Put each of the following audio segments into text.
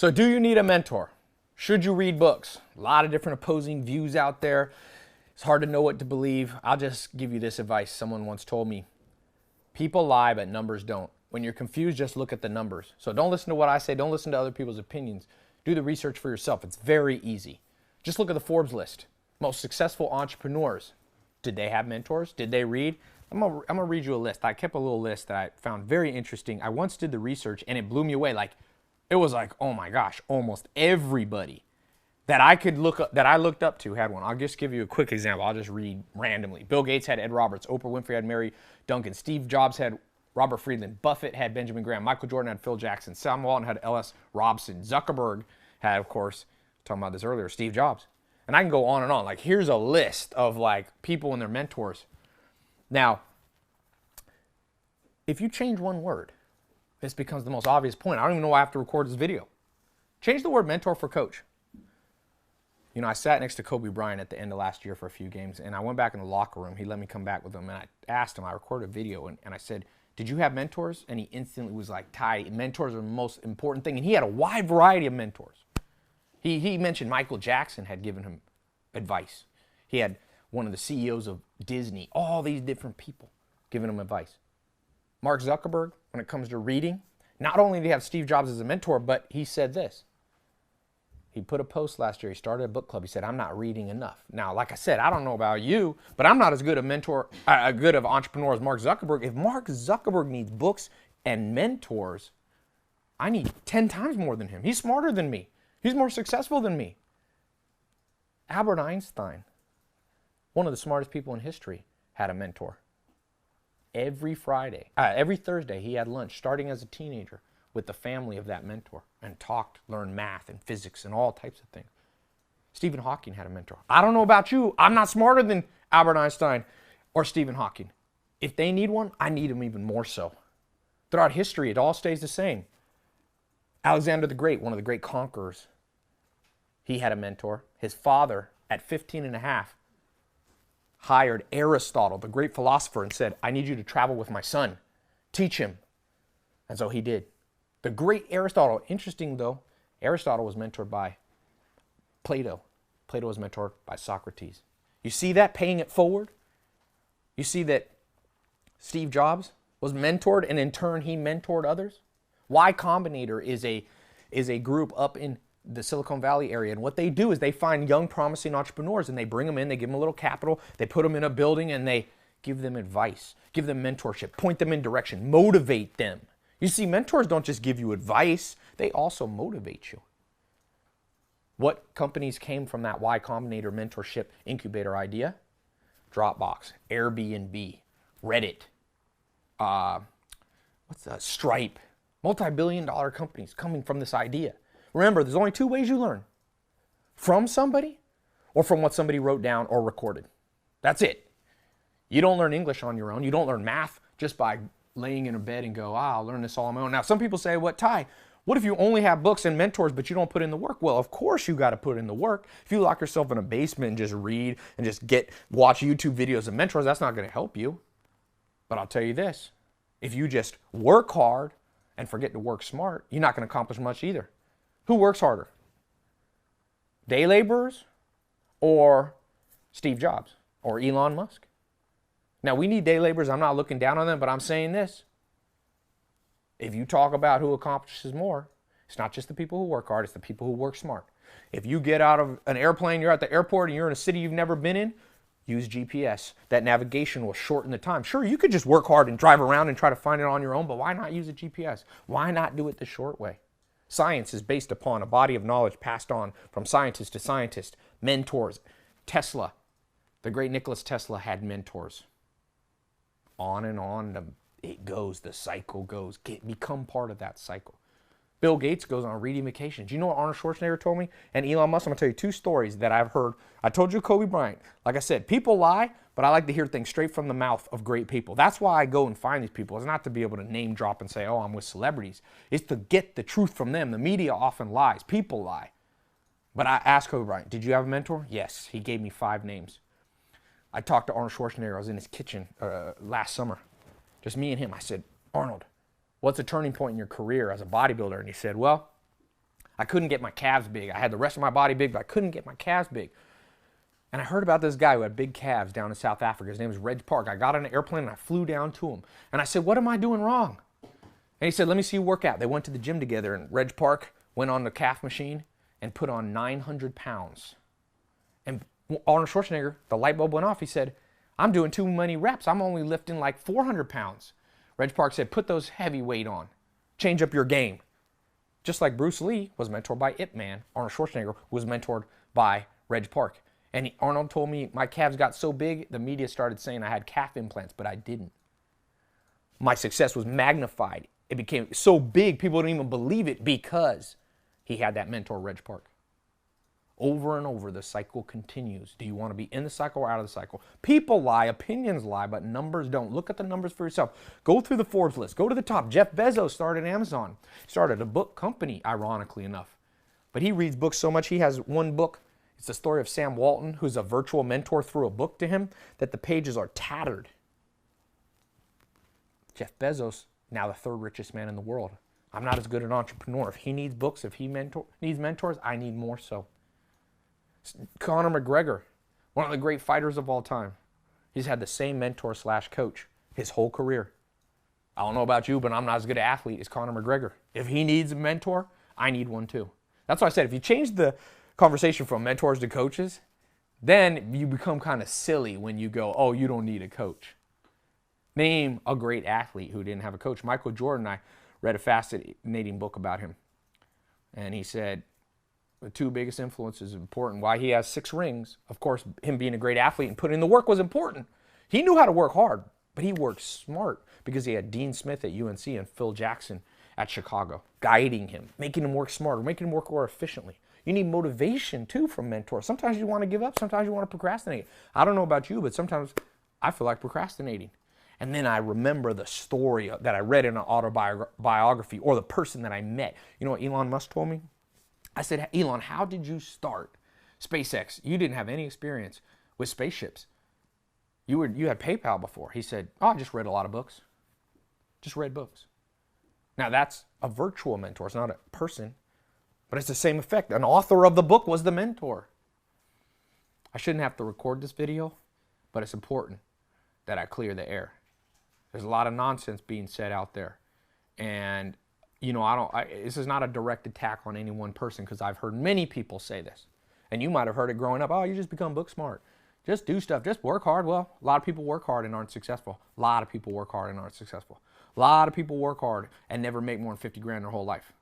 So do you need a mentor? Should you read books? A lot of different opposing views out there. It's hard to know what to believe. I'll just give you this advice. Someone once told me, people lie, but numbers don't. When you're confused, just look at the numbers. So don't listen to what I say. Don't listen to other people's opinions. Do the research for yourself. It's very easy. Just look at the Forbes list. Most successful entrepreneurs. Did they have mentors? Did they read? I'm gonna read you a list. I kept a little list that I found very interesting. I once did the research and it blew me away. It was like, oh my gosh, almost everybody that I looked up to had one. I'll just give you a quick example. I'll just read randomly. Bill Gates had Ed Roberts. Oprah Winfrey had Mary Duncan. Steve Jobs had Robert Friedland. Buffett had Benjamin Graham. Michael Jordan had Phil Jackson. Sam Walton had L.S. Robson. Zuckerberg had, of course, talking about this earlier, Steve Jobs. And I can go on and on. Here's a list of people and their mentors. Now, if you change one word, this becomes the most obvious point. I don't even know why I have to record this video. Change the word mentor for coach. I sat next to Kobe Bryant at the end of last year for a few games, and I went back in the locker room. He let me come back with him, and I asked him, I recorded a video, and I said, did you have mentors? And he instantly was like, Ty, mentors are the most important thing. And he had a wide variety of mentors. He mentioned Michael Jackson had given him advice. He had one of the CEOs of Disney, all these different people giving him advice. Mark Zuckerberg, when it comes to reading, not only did he have Steve Jobs as a mentor, but he said this. He put a post last year. He started a book club. He said, I'm not reading enough. Now, like I said, I don't know about you, but I'm not as good of entrepreneur as Mark Zuckerberg. If Mark Zuckerberg needs books and mentors, I need 10 times more than him. He's smarter than me. He's more successful than me. Albert Einstein, one of the smartest people in history, had a mentor. Every Thursday, he had lunch, starting as a teenager, with the family of that mentor and learned math and physics and all types of things. Stephen Hawking had a mentor. I don't know about you. I'm not smarter than Albert Einstein or Stephen Hawking. If they need one, I need them even more so. Throughout history, it all stays the same. Alexander the Great, one of the great conquerors, he had a mentor. His father, at 15 and a half, hired Aristotle, the great philosopher, and said, I need you to travel with my son. Teach him. And so he did. The great Aristotle, interesting though, Aristotle was mentored by Plato. Plato was mentored by Socrates. You see that, paying it forward? You see that Steve Jobs was mentored and in turn he mentored others? Y Combinator is a group up in the Silicon Valley area, and what they do is they find young promising entrepreneurs and they bring them in, they give them a little capital, they put them in a building and they give them advice, give them mentorship, point them in direction, motivate them. You see, mentors don't just give you advice, they also motivate you. What companies came from that Y Combinator mentorship incubator idea? Dropbox, Airbnb, Reddit, Stripe, multi-billion-dollar companies coming from this idea. Remember, there's only two ways you learn. From somebody or from what somebody wrote down or recorded. That's it. You don't learn English on your own. You don't learn math just by laying in a bed and go, I'll learn this all on my own. Now, some people say, Ty, what if you only have books and mentors, but you don't put in the work? Well, of course you got to put in the work. If you lock yourself in a basement and just read and just watch YouTube videos of mentors, that's not going to help you. But I'll tell you this, if you just work hard and forget to work smart, you're not going to accomplish much either. Who works harder? Day laborers or Steve Jobs or Elon Musk? Now, we need day laborers. I'm not looking down on them, but I'm saying this. If you talk about who accomplishes more, it's not just the people who work hard, it's the people who work smart. If you get out of an airplane, you're at the airport, and you're in a city you've never been in, use GPS. That navigation will shorten the time. Sure, you could just work hard and drive around and try to find it on your own, but why not use a GPS? Why not do it the short way? Science is based upon a body of knowledge passed on from scientist to scientist, mentors. Tesla, the great Nikola Tesla, had mentors. On and on it goes, the cycle goes. Become part of that cycle. Bill Gates goes on reading vacations. You know what Arnold Schwarzenegger told me? And Elon Musk, I'm going to tell you two stories that I've heard. I told you Kobe Bryant. Like I said, people lie, but I like to hear things straight from the mouth of great people. That's why I go and find these people. It's not to be able to name drop and say, oh, I'm with celebrities. It's to get the truth from them. The media often lies. People lie. But I asked Kobe Bryant, did you have a mentor? Yes. He gave me 5 names. I talked to Arnold Schwarzenegger. I was in his kitchen last summer. Just me and him. I said, Arnold, what's a turning point in your career as a bodybuilder? And he said, well, I couldn't get my calves big. I had the rest of my body big, but I couldn't get my calves big. And I heard about this guy who had big calves down in South Africa. His name was Reg Park. I got on an airplane and I flew down to him. And I said, what am I doing wrong? And he said, let me see you work out. They went to the gym together, and Reg Park went on the calf machine and put on 900 pounds. And Arnold Schwarzenegger, the light bulb went off. He said, I'm doing too many reps. I'm only lifting like 400 pounds. Reg Park said, put those heavy weight on. Change up your game. Just like Bruce Lee was mentored by Ip Man, Arnold Schwarzenegger was mentored by Reg Park. And Arnold told me my calves got so big, the media started saying I had calf implants, but I didn't. My success was magnified. It became so big, people didn't even believe it because he had that mentor, Reg Park. Over and over, the cycle continues. Do you want to be in the cycle or out of the cycle? People lie, opinions lie, but numbers don't. Look at the numbers for yourself. Go through the Forbes list. Go to the top. Jeff Bezos started Amazon. Started a book company, ironically enough. But he reads books so much, he has one book. It's the story of Sam Walton, who's a virtual mentor, threw a book to him that the pages are tattered. Jeff Bezos, now the third richest man in the world. I'm not as good an entrepreneur. If he needs books, if he needs mentors, I need more so. Conor McGregor, one of the great fighters of all time. He's had the same mentor / coach his whole career. I don't know about you, but I'm not as good an athlete as Conor McGregor. If he needs a mentor, I need one too. That's why I said if you change the conversation from mentors to coaches, then you become kind of silly when you go, oh, you don't need a coach. Name a great athlete who didn't have a coach. Michael Jordan, I read a fascinating book about him. And he said the two biggest influences important. Why he has 6 rings, of course, him being a great athlete and putting in the work was important. He knew how to work hard, but he worked smart because he had Dean Smith at UNC and Phil Jackson at Chicago, guiding him, making him work smarter, making him work more efficiently. You need motivation, too, from mentors. Sometimes you want to give up. Sometimes you want to procrastinate. I don't know about you, but sometimes I feel like procrastinating. And then I remember the story that I read in an autobiography or the person that I met. You know what Elon Musk told me? I said, Elon, how did you start SpaceX? You didn't have any experience with spaceships. You had PayPal before. He said, oh, I just read a lot of books. Just read books. Now, that's a virtual mentor. It's not a person. But it's the same effect. An author of the book was the mentor. I shouldn't have to record this video, but it's important that I clear the air. There's a lot of nonsense being said out there. And, you know, this is not a direct attack on any one person because I've heard many people say this. And you might have heard it growing up. Oh, you just become book smart. Just do stuff. Just work hard. Well, a lot of people work hard and aren't successful. A lot of people work hard and aren't successful. A lot of people work hard and never make more than 50 grand their whole life.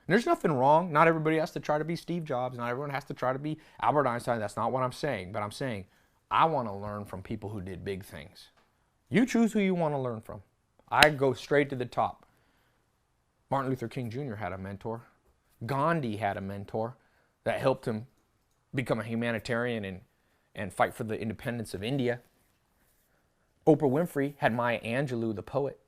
And there's nothing wrong. Not everybody has to try to be Steve Jobs. Not everyone has to try to be Albert Einstein. That's not what I'm saying. But I'm saying I want to learn from people who did big things. You choose who you want to learn from. I go straight to the top. Martin Luther King Jr. had a mentor. Gandhi had a mentor that helped him become a humanitarian and fight for the independence of India. Oprah Winfrey had Maya Angelou, the poet.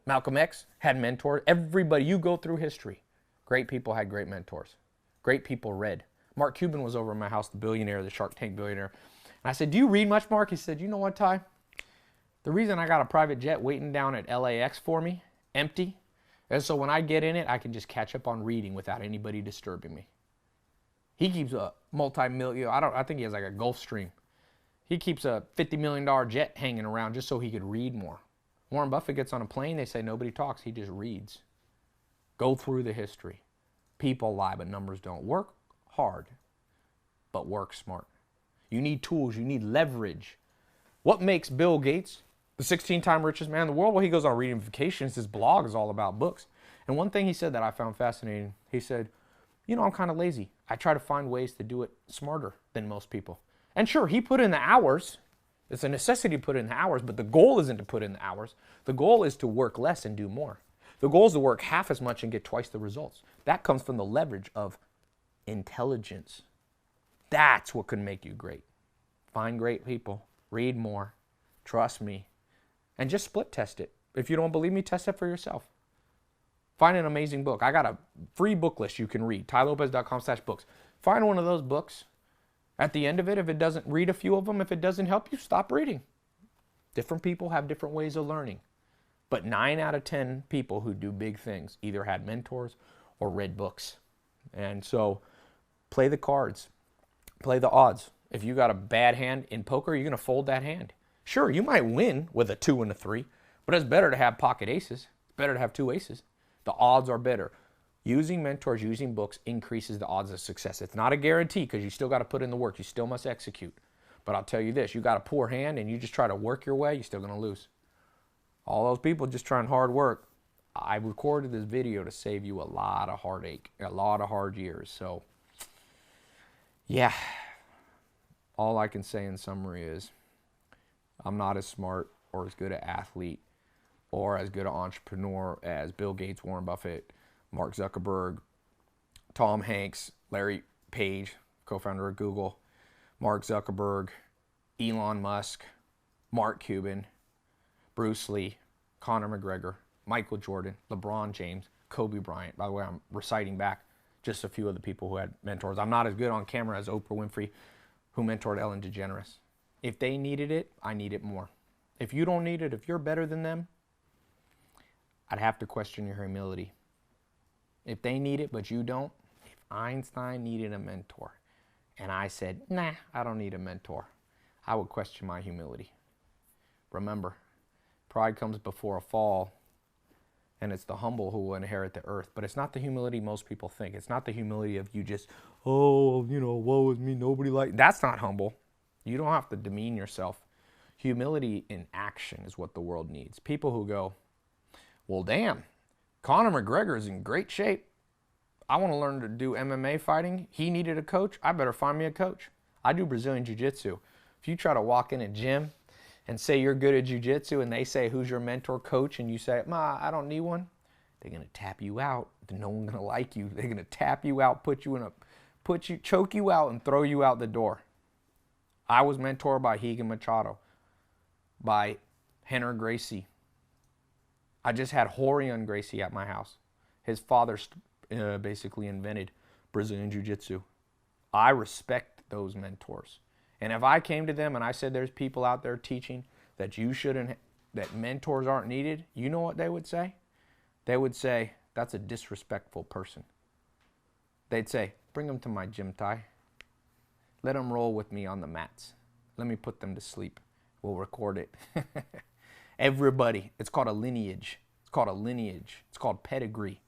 Malcolm X had mentors. Everybody, you go through history. Great people had great mentors. Great people read. Mark Cuban was over at my house, the billionaire, the Shark Tank billionaire. And I said, do you read much, Mark? He said, you know what, Ty? The reason I got a private jet waiting down at LAX for me, empty, is so when I get in it, I can just catch up on reading without anybody disturbing me. He keeps a multi-million, I think he has like a Gulfstream. He keeps a $50 million jet hanging around just so he could read more. Warren Buffett gets on a plane, they say nobody talks, he just reads. Go through the history. People lie, but numbers don't. Work hard, but work smart. You need tools, you need leverage. What makes Bill Gates the 16-time richest man in the world? Well, he goes on reading vacations. His blog is all about books. And one thing he said that I found fascinating, he said, you know, I'm kind of lazy. I try to find ways to do it smarter than most people. And sure, he put in the hours. It's a necessity to put in the hours, but the goal isn't to put in the hours. The goal is to work less and do more. The goal is to work half as much and get twice the results. That comes from the leverage of intelligence. That's what can make you great. Find great people. Read more. Trust me. And just split test it. If you don't believe me, test it for yourself. Find an amazing book. I got a free book list you can read. tylopez.com/books. Find one of those books. At the end of it, if it doesn't, read a few of them. If it doesn't help you, stop reading. Different people have different ways of learning. But 9 out of 10 people who do big things either had mentors or read books. And so play the cards, play the odds. If you got a bad hand in poker, you're going to fold that hand. Sure, you might win with a 2 and a 3, but it's better to have pocket aces. It's better to have 2 aces. The odds are better. Using mentors, using books increases the odds of success. It's not a guarantee because you still got to put in the work. You still must execute. But I'll tell you this, you got a poor hand and you just try to work your way, you're still going to lose. All those people just trying hard work. I recorded this video to save you a lot of heartache, a lot of hard years. So, yeah, all I can say in summary is I'm not as smart or as good an athlete or as good an entrepreneur as Bill Gates, Warren Buffett, Mark Zuckerberg, Tom Hanks, Larry Page, co-founder of Google, Mark Zuckerberg, Elon Musk, Mark Cuban, Bruce Lee, Conor McGregor, Michael Jordan, LeBron James, Kobe Bryant. By the way, I'm reciting back just a few of the people who had mentors. I'm not as good on camera as Oprah Winfrey, who mentored Ellen DeGeneres. If they needed it, I need it more. If you don't need it, if you're better than them, I'd have to question your humility. If they need it, but you don't, if Einstein needed a mentor, and I said, nah, I don't need a mentor, I would question my humility. Remember, pride comes before a fall, and it's the humble who will inherit the earth. But it's not the humility most people think. It's not the humility of you just, oh, woe is me, nobody like. That's not humble. You don't have to demean yourself. Humility in action is what the world needs. People who go, well, damn, Conor McGregor is in great shape. I want to learn to do MMA fighting. He needed a coach. I better find me a coach. I do Brazilian Jiu-Jitsu. If you try to walk in a gym and say you're good at jiu-jitsu and they say, who's your mentor coach? And you say, I don't need one. They're going to tap you out. No one's going to like you. They're going to tap you out, choke you out and throw you out the door. I was mentored by Higa Machado, by Henner Gracie. I just had Rorion Gracie at my house. His father basically invented Brazilian Jiu-Jitsu. I respect those mentors. And if I came to them and I said there's people out there teaching that that mentors aren't needed, you know what they would say? They would say, that's a disrespectful person. They'd say, bring them to my gym, Ty. Let them roll with me on the mats. Let me put them to sleep. We'll record it. Everybody, it's called a lineage. It's called a lineage. It's called pedigree.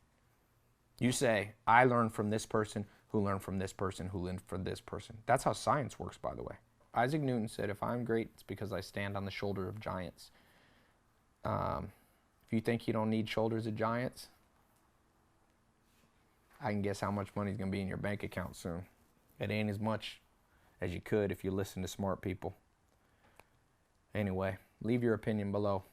You say, I learned from this person, who learned from this person, who learned from this person. That's how science works, by the way. Isaac Newton said, if I'm great, it's because I stand on the shoulder of giants. If you think you don't need shoulders of giants, I can guess how much money is going to be in your bank account soon. It ain't as much as you could if you listen to smart people. Anyway, leave your opinion below.